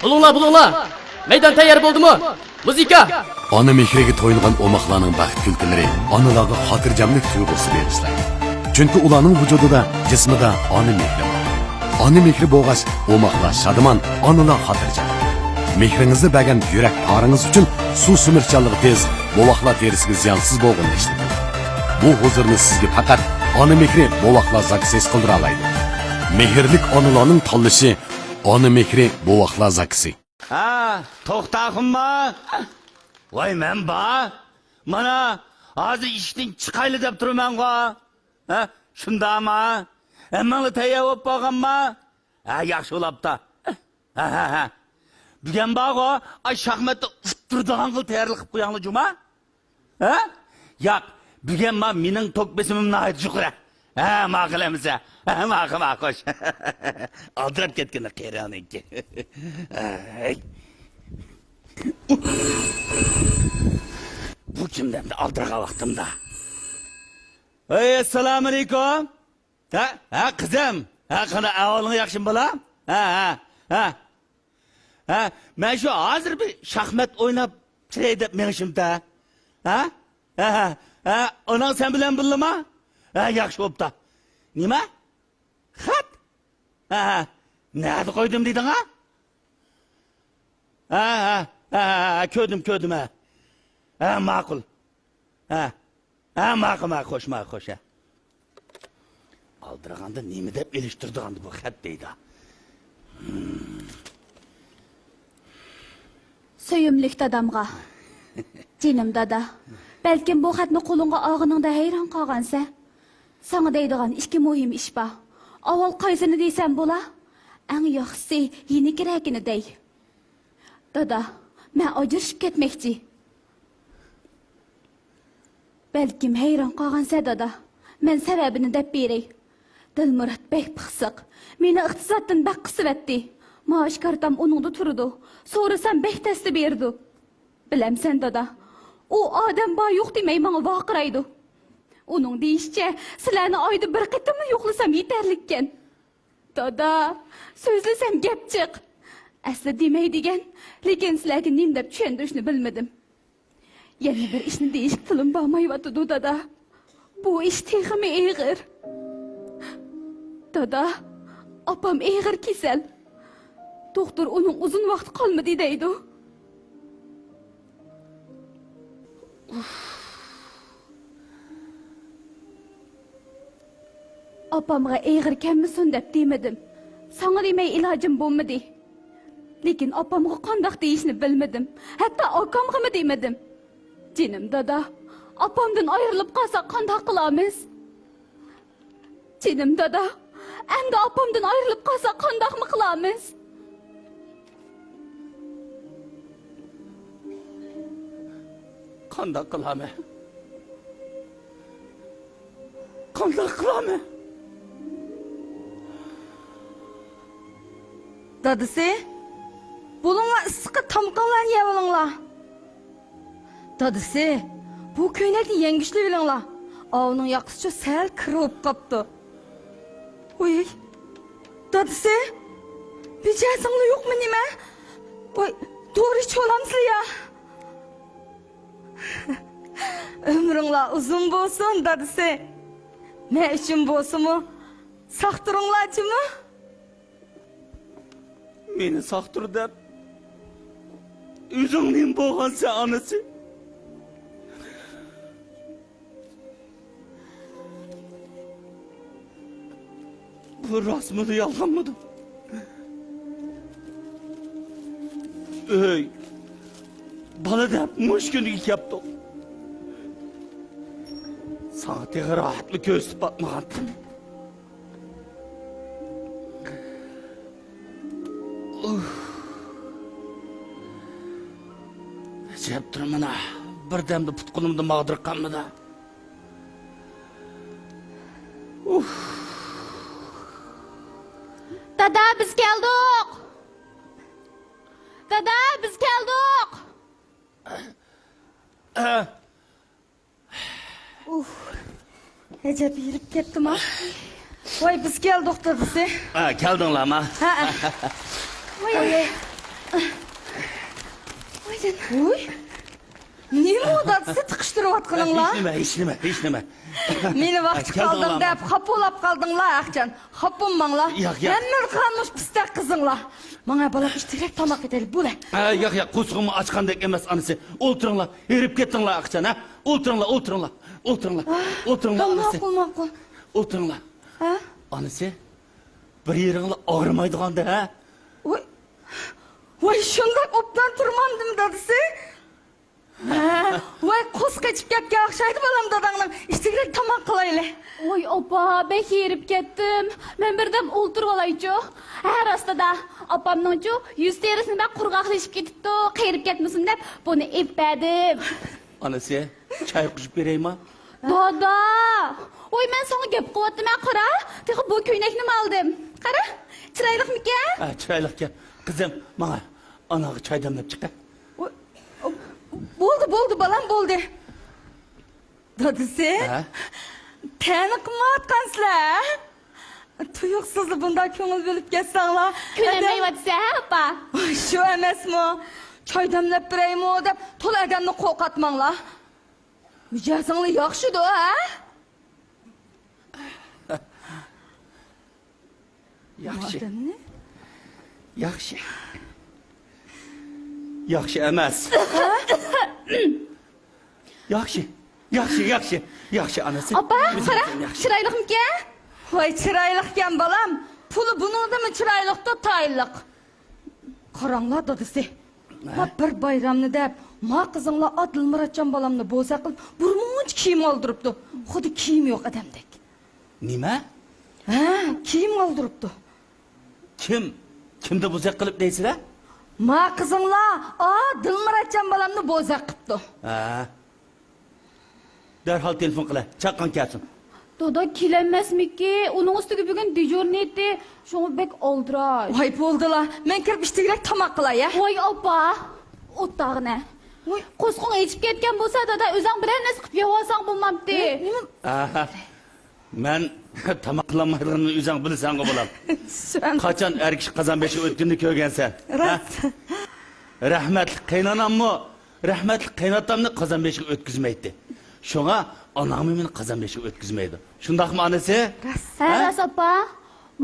Bulunglar. Meydan tayyor bo'ldi mu? Muzika. Ana mehriga to'yilgan omoqlarning baxt kulgilari onalarga xotirjamlik tuyg'usi berishlaydi. Chunki ularning vujudida, jismida ona mehri bor. Ona mehri bo'lg'ach, omoqlar shadman, onalar xotirjam. Mehringizni bergan yurak paringiz uchun suv simirchanligi tez, bovoqlar terisiga ziyonsiz bo'lgan ishlating. Bu huzurni sizga faqat ona mehri bovoqlar zakisiz qildira oladi. Mehrlik onalarning tanlashi ona mehri bovoqlar zakisi. Ha, to'xtaqinma. Voy men ba. Mana hozir ishdan chiqayli deb turman-ku. Ha, shundami? Hammangni tayyor bo'lib qolganmi? Ha, yaxshi bo'libdi. Ha. Bugun bor-ku, ay shaxmatda uftirdigan qil tayyorlik qilib qo'yinglar juma. Ha? Yo'q, bugun mening tok besimimni aytib yuqra. Ha, ma'qilamiz. Ha, ma'qul. Aldirab ketgan qeraniki. Bu kimden de aldırga vaktimda. Hey, assalamu alaikum. Ha kızım. Ha kana avalını yakşın bala. Ha. Ben şu hazır bir şahmat oynap trade menişim de. Ha. Onun sen bilen bildi mi? Ha yakşı olup da. Nime? Hat. Ha. Nerede koydum dedin ha? Ha, kördüm ha. Ha, makul. Ha, makul, hoş. Aldırğanda nemi dep iliştirdiğandı bu xat deydi. Söyümlük dadamga. Canım dada. Belki bu xatni qo'lingga og'iningda hayron qolgansa, sana deydigan ikki muhim ish bor. Avval qaysini desam bo'la? Eng yaxshisi yeni kerakini dey. Dada, ben ajrashib ketmoqchi. Belkim hayron qolgansa dada, men sababini deb beray. Dilmurat bek pixsiq, meni iqtisoddan bak qisvatdi. Maash kartam onungda turdi. So'rasam bek tasti berdi. Bilamsan dada, u odam bor yo'q demay menga vaqiraydi. Uning deyishicha, sizlarni oyda bir qitimni yo'qlasam yetarlikkan. Dada, so'zlasam gap chiq. Asli demaydigan, lekin sizlarga nim deb tushuntirishni bilmadim. Yana bir ishni deyishga tilim bormayotdi dada. Bu ish texmi eg'ir. Dada, opam eg'ir kasal. Doktor uning uzun vaqt qolmadi deydi. Opamga eg'ir kammisin deb demedim. Sana demay ilojim bo'lmadi. Lekin opamga qandoq deyishni bilmadim. Hatto akamga mı demedim. Canım dada, opamdan ayrılıp qalsa qandoq qilamiz? Canım dada, endi opamdan ayrılıp qalsa qandoq mı qilamiz? Qandoq qilamiz? Qandoq qilamiz? Dadısı, bulunla ıskı tamqanlarını yevalınla. Dadısı, bu köynekni yengişli bilingla. Avının yaqısıca sel kırıp qaptı. Oy, dadısı, bicarsınlı yok mu nime? Oy, doğru hiç olamsın ya. Ömrünla uzun bolsun dadısı. Ne için bolsun mu? Saktırınlacı mı? Meni saqtur deb o'zingning bo'lgansa onasi. Bu rostmidi, yolg'onmidi? Ey, bola deb mushkuniga kelibdi. Saatiga rohatli ko'z tutmagandim. Cep durumuna birdemde putqunumda mağdur qanmidi. Dada, biz keldik. Dada, biz keldik. Ece birip kettim ha. Vay biz geldik dadısı. Ha, keldinglarmi? Ha. Vay. qilyapatqaninglar? Hech nima. Meni vaqt qoldim deb xapolab qoldinglar, Aqjan. Xapolmanglar. Yo'q. Hamma qanmış pistak qizinglar. Menga bola ishtirok tomoq etaylik, bo'la. Yo'q, qo'sqimni ochgandek emas anisi. O'ltiringlar, erib ketdinglar Aqjan, ha? O'ltiringlar. Anisi. Ma'qul. O'ltiringlar. Ha? Anisi, bir yeringlar og'rimaydiganda, ha? Voy, shunday obdan turmandim dadisi. Voy, qo's qechib ketgan o'xshaydi bolam dadangning. Ishtirok tomoq qilaylik. Oy opa, bek yerib ketdim. Men birdan o'ltirib olaychu. Har astada opamning-chu yuz terisini ben qurg'oqlashib ketibdi, qiyirib ketmasin deb buni ippadim. Anisi, choy qo'shib beraymi? Dada! Oy, men sana gap qilyaptim, qara. Tex bu ko'ylakni oldim. Qara, chiroyliqmikan? Chiroyli ekan. Qizim, menga anaga choy damlab chiq. Bo'ldi balam, bo'ldi. Dadisi? Ha? Tani qilmayotgansizlar. Tuyuqsizlik bunday ko'ngil bo'lib ketsanglar. Ko'namayapsiz, ha, opa? Shu emasmi? Choy damlab beraymi deb to'la odamni qo'rqatmanglar. Mijozinglar yaxshi-da, ha? Yaxshi. Odamni? Yaxshi emas. Yaxshi anasi. Opa, qara, chiroyliqmikan? Voy, chiroyliqkan balam. Puli buningdami chiroyliqda tayinliq. Qaranglar dadisi. Ma bir bayramni deb, ma qizinglar Adil Muratjon balamni bo'za qilib, burmunch kiyim oldiribdi. Xuddi kiyim yo'q odamdek. Nima? Ha, kiyim oldiribdi. Kimda bo'zaq qilib deysizlar? Ma qizinglar Adil Muratjon balamni bo'za qilibdi. Ha. Darhol telefon qila, chaqqan kelsin. Dada kelenmezmiki? Onun üstüge bugün dejurni etti. Şunu bek olduray. Voy, bo'ldilar. Men kirib ishtirok tomoq qilay, ya. Oy opa, o'ttag'ini. Voy, qo'sqing echib ketgan bo'lsa dada o'zing bilan narsa qilib yeyolsang bo'lmabdi. Aha. Men tomoq qilolmaydig'ini o'zing bilsang bo'lam. Qachon erkish Qozonbeshga o'tganini ko'rgansan? Rost. Rahmatli qaynonammi, rahmatli qaynotamni Qozonbeshga o'tkazmaydi. Shunga onamni meni Qozonbeshga o'tkazmaydi. Shundaqmi onasi? Ras opa,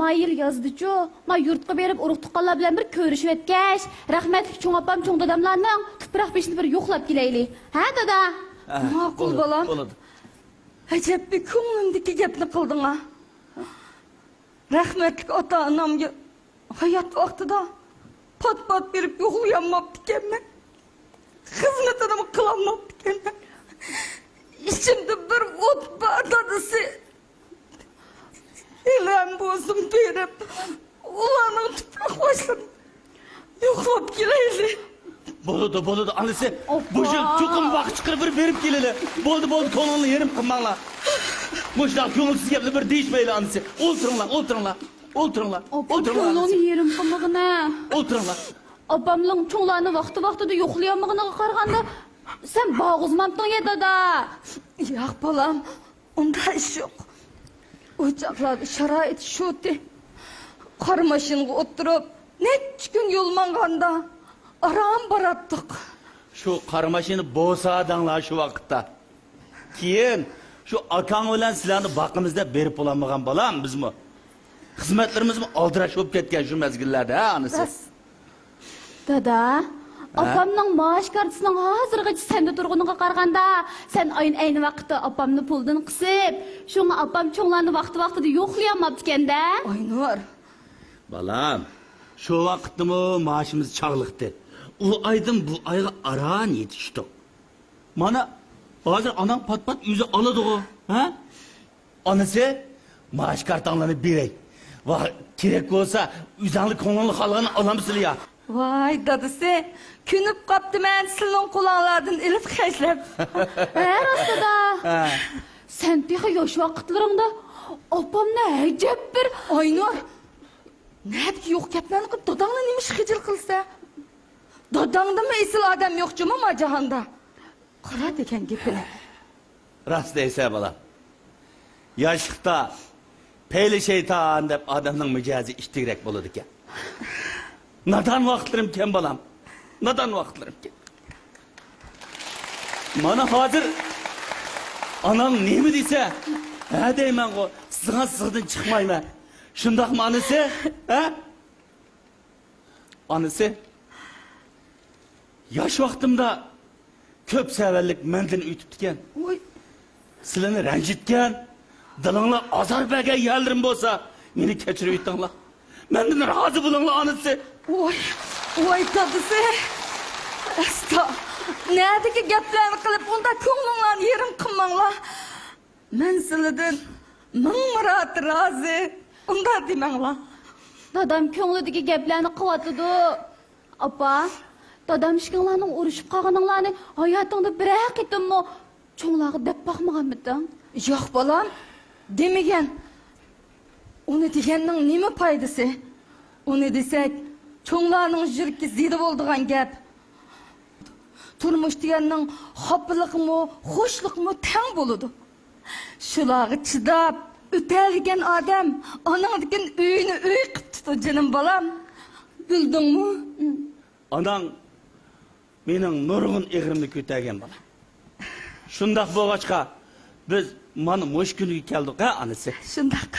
ma yil yozdi-chu, ma yurtga berib urug' tuqqanlar bilan bir ko'rishib o'tgash. Rahmatli cho'ng opam, cho'ng dadamlarning tuproq beshini bir yo'qlab kelaylik. Ha dada? Ma'qul bolam. Bo'ladi. Ajab bir ko'nglimdagi gapni qilding, ha. Rahmatli ota-onamga hayot vaqtida pat berib yo'qlayamabdi ekanman. Xizmatini qilolmabdi ekanman. İçimde bir o't bor dadisi. Elam bo'zim berib, ularning tuproq boshini yo'qlab kelaylik. Bo'ladi, anisi. Bu yil cho'qim vaqt chiqarib bir berib kelili. Bo'ldi, ko'ngilni yerim qilmanglar. Mushlar ko'ngilsiz gapni bir deyishmaylar anisi. O'ltiringlar. O'ltiringlar yerim qilmag'ina. O'ltiringlar. Opamning cho'nglarni vaqtida yo'qlayolmag'iniga qaraganda sen bo'g'izmabding ya dada. Yo'q bolam, unda ish yo'q. O'choqlarda sharoit shuti. Qor mashinaga o'tirib, necha kun yo'l manganda aram boratdik. Shu qor mashina bo'sadanglar shu vaqtda. Keyin shu akang bilan sizlarni boqimizda berib bo'lamagan bolam bizmi? Xizmatlarimizni oldirash bo'lib ketgan shu mezgillarda, ha, anisi. Dada, opamning maash kartasining hozirgacha senda turganiga qaraganda, sen ayın ayni vaqtda opamni puldan qisib, shunga opam cho'nglarni vaqtida yo'qlayolmabdi ekanda. Aynur. Balam, şu vaqtimi maaşımız çağlıqdı. O aydan bu ayga aran yetişdi. Mana hazır anam pat yüzü aladı o. Ha? Anası maaş kartanlarını birey. Va gerek olsa üzanlı konuğunu halığını alamısın ya. Vay dadisi, künüp qaptı men sizning qulonlardan ilib xeslab. Rostda. Sen diye yosh vaqtlaringda opamni ajab bir Aynur. Neydi yo'q gaplarni qilib dadangni nima ish xijil qilsa? Dadangdami esil odam yo'qchimi ma jahonda? Qara degan gapini. Rast deyse balam. Yaşlıkta peyli şeytan dep adamның mijazi iştigrek boladı ki. Nadan vaqtlarım ken balam. Nadan vaqtlarım ken. Mana hazır Anam nemi dese? Ha deyman go. Sizga sığdın çıkmayma. Şundaqmı anısı? Ha? Anısı? Yaş vaqtimda köp severlik mendin ütüptüken. Oy, Sizlarni ranjitgan, dilinglar azor bergan yerlarim bo'lsa, meni kechirib o'tinglar. Mendan rozi bo'linglar onasi. oy dadısı. Esta, neredeki gaplarni qilib, unda ko'nglinglarni yerim qilmanglar. Men sizlardan ming marot rozi. Unda demanglar. Dadam ko'nglidagi gaplarni qilyotdi. Opa, dadam ishqinglarning urushib qolganinglarni hayotingda bir qitimmi cho'nglarga deb boqmaganmiding? Yo'q bolam, demagan. Uni deganning nima foydasi? Uni desak, cho'nglarning yuragi ziyda bo'ldigan gap. Turmush deganning xopiliqmi, xo'shliqmi tang bo'ladi. Shularga chidab o'talgan odam onangdikin uyini uy qilib tutdi jinim bolam. Bildingmi? Anang mening nurg'un egrimni ko'targan bola. Shundaq bo'lg'achqa biz mana mush kuniga keldik ha onasi. Shundaq.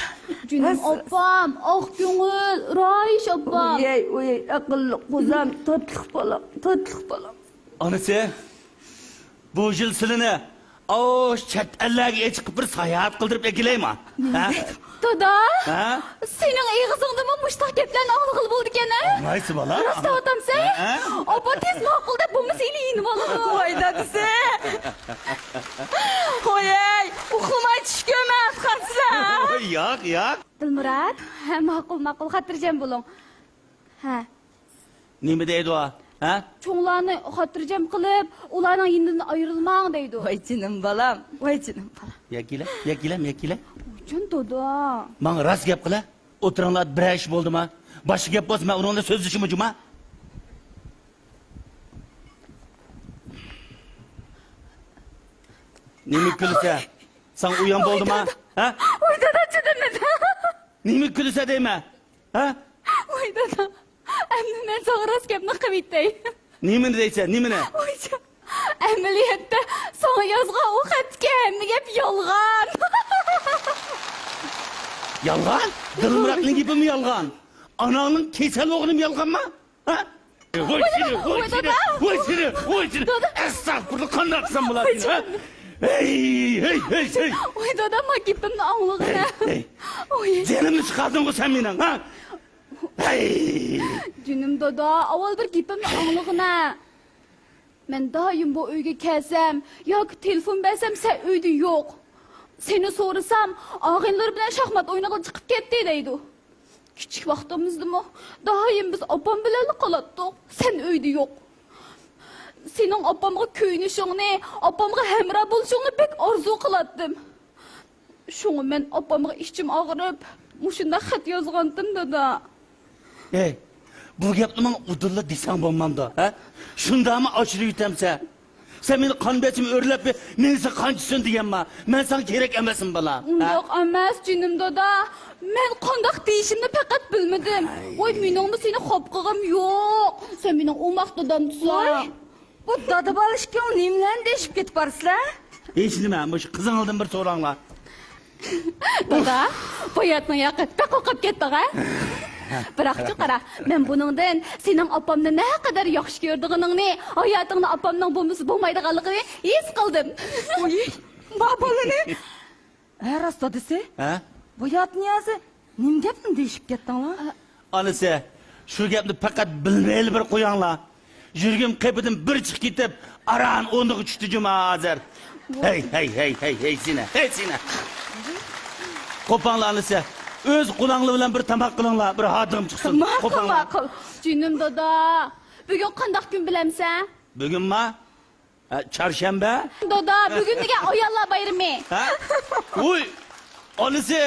Canım opam, ah ko'ngil, Royish opam. Oy, aqlli quzam, tatliq bolam. Onasi, bu yil sizlarni chet ellarga chiqib bir sayohat qildirib ekilayman. Ha? Dada, Ha? sening ig'izingdami mushtaq gaplarni og'il bo'ldi ekan-a? Naysi bola? Rost aytamsan? Ha? Opa tez ma'qul deb bo'lmasa yeyinib oladi. Oy dadısı. Oy, uxlamay tush ko'rmas qansizlar. Yo'q. Dilmurod, ha ma'qul xotirjam bo'ling. Ha, Nima deydi o? Ha? cho'nglarni xotirjam qilib, ularning yinidan ayrilmang deydi. Oy jinim bolam, oy jinim bolam. Yakila. Jun dada. Bana rast gap qila. O'tiringlar bir ish bo'ldimi? Boshqa gap bo'lsa, men uninda so'zlashim juma. Nima kulsa? Sen uyan bo'ldimi? Ha? Oy dada chidamadi. Nima kulsa deyma? Ha? Oy dada. Endi men sana rost gapni qilib aytay. Nimani deysan? Nimani? Oycan, amaliyotda sana yozgan o xatga hamma gap yolg'on. Yalgan? Dilmuratning gapimi yalgan. Anangning kesal o'g'lim yalganmi? Ha? Voy seni. Estağfurullah, qanday qilsam bo'ladi, ha? Hey. Oy dada, ma gapimni anglag'ina. Oy. Jenimni chiqarding sen mening, ha? Hey. Junim dada, avval bir gapimni anglag'ina. Men doim bu uyga kelsam yoki telefon bersam sen uyda yo'q. Seni so'rasam, og'inlar bilan shaxmat o'ynaga chiqib ketdi deydi. Kichik vaqtimizdami, doim biz opam bilan qolatdik. Sen uyda yo'q. Sening opamga ko'ynishingni, opamga hamroh bo'lishingni bek orzu qilardim. Shunga men opamga ichim og'rib, mushunda xat yozgandim dada. Hey, bu gapni men udulla desam bo'lmamda, ha? Shundami ochirib yutamsa? Sen meni qon betimi o'rlab, men sen qanchasin deganma. Men sen kerak emasman bolam. Undoq emas jinim dada. Men qandoq deyishimni faqat bilmadim. Voy, meningmi seni xo'p qilg'im yo'q. Sen mening o'maq dadamsan. Bu dadı balışka nimlen deşip ketip barsızlar? Hech nima, shu qizingizdan bir so'ranglar. Dada, hayotning yoqib qo'qib ketdi-a? Biroqchi qara, men buningdan sening opamni ne qadar yaxshi ko'rdig'ingni, hayotingni opamning bo'lmaydiganligini his qildim. Oy, babolini. Rast dadısı, Ha? bu yat niyazi nim gapni deşip kettin lan? Onasi, shu gapni faqat bilmayli bir qo'yinglar. Yurgim qepidim bir chiqib ketib, aran o'ndiga tushdi juma hozir. Hey sina. Qo'panglar onasi. O'z qo'linglar bilan bir tamoq qilinglar, bir xodim chiqsin. Ma'qul. Jinim dada. Bugun qanday kun bilamsan? Bugunmi? Chorshanba? Dada, bugun nega ayollar bayrami? Ha? Uy! Onasi,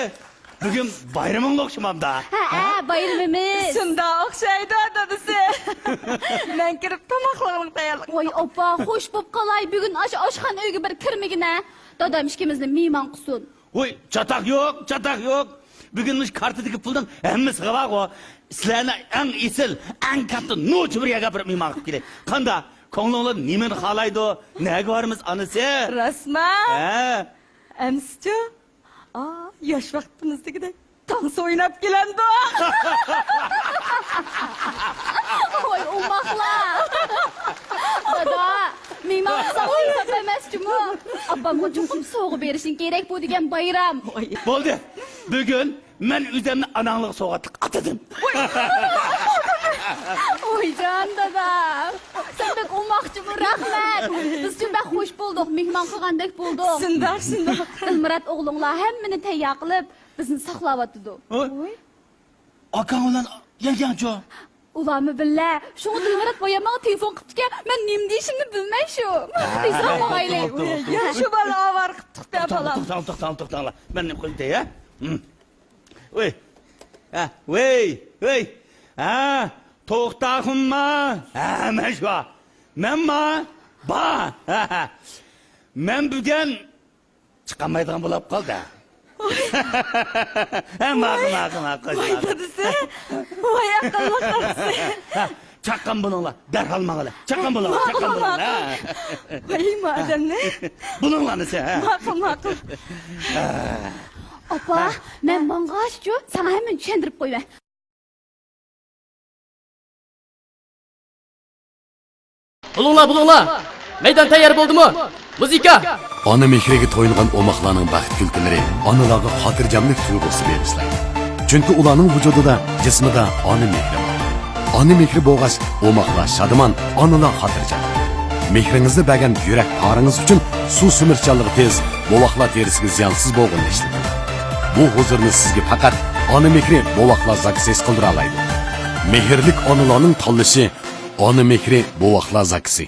bugun bayraming o'xshamamda. Ha, bayramimiz. Şunda okşaydı dadısı. Ben kirip tamaklarını dayalık. Voy opa, xo'sh bo'p qolay. Bugun oshxona uyga bir kirmagina. Dadam ishkimizni mehmon qilsin. Uy, çatak yok. Bugün kartadagi puldan hammasi bor o. Sizlarni eng esil, eng katta no'ch bir gapirib mehmon qilib kelay. Qanda, ko'nglingiz nimani xohlaydi? Nega bormiz onasi? Rasman. Ha? Emsici? Aa, yaş vaktimizde dans oynap gelen de. Oy umaklar. Dada, mehman sağlayıp emasçımı. Abamga çoxum soğuk berişin gerek bu degen bayram. Bo'ldi. Bugun men o'zimni ananglik so'g'atliq atadim. Oy can dada. Sen bek umakçımı rahmet. Biz için bek hoş bulduk, mehman kılgandek bulduk. Sındar. Dilmurat oğlunla hemmini tayya qilib bizni saqlavatıdı. Oy. Akang bilan yangancho. Ulanma billa. Şunu Dilmurat boyamağa telefon qıptıken ben nim deyişimni bilmeyşim. Diysen bağaylı. Ya şu bala avar kıptık da balam. To'xtanglar. Men nim qo'ydi ya. Voy. Ha, voy. Ha, to'xtaxinma. Ha, men shu. Menma? Ba. Men bugun chiqamaydigan bo'lib qoldi. Maqul. Dadısı. Vay akıllı karısı. Chaqqan bo'linglar, darhol manglar. Chaqqan bo'linglar. Vay madem ne? Bo'linglarni sen. Makul. Opa, men mang'ashchu, sana hemen tushuntirib qo'yaman. Bulunglar. Meydan tayyor bo'ldi-mi? Muzika. Ona mehriga to'yilgan omoqlarning baxt kulkilari onalarga xotirjamlik tuyg'usi bag'ishlaydi. Chunki ularning vujudida, jismida ona mehri bor. Ona mehri bo'lg'ach, omoqlar shadman, onalar xotirjam. Mehringizni bergan yurak paringiz uchun suv simirchanligi tez, bovoqlar terisiga ziyonsiz bo'lgan ishlating. Bu huzurni sizga faqat ona mehri bovoqlar zakisiz qildira oladi. Mehrlik onalarning tanlashi ona mehri bovoqlar zakisi.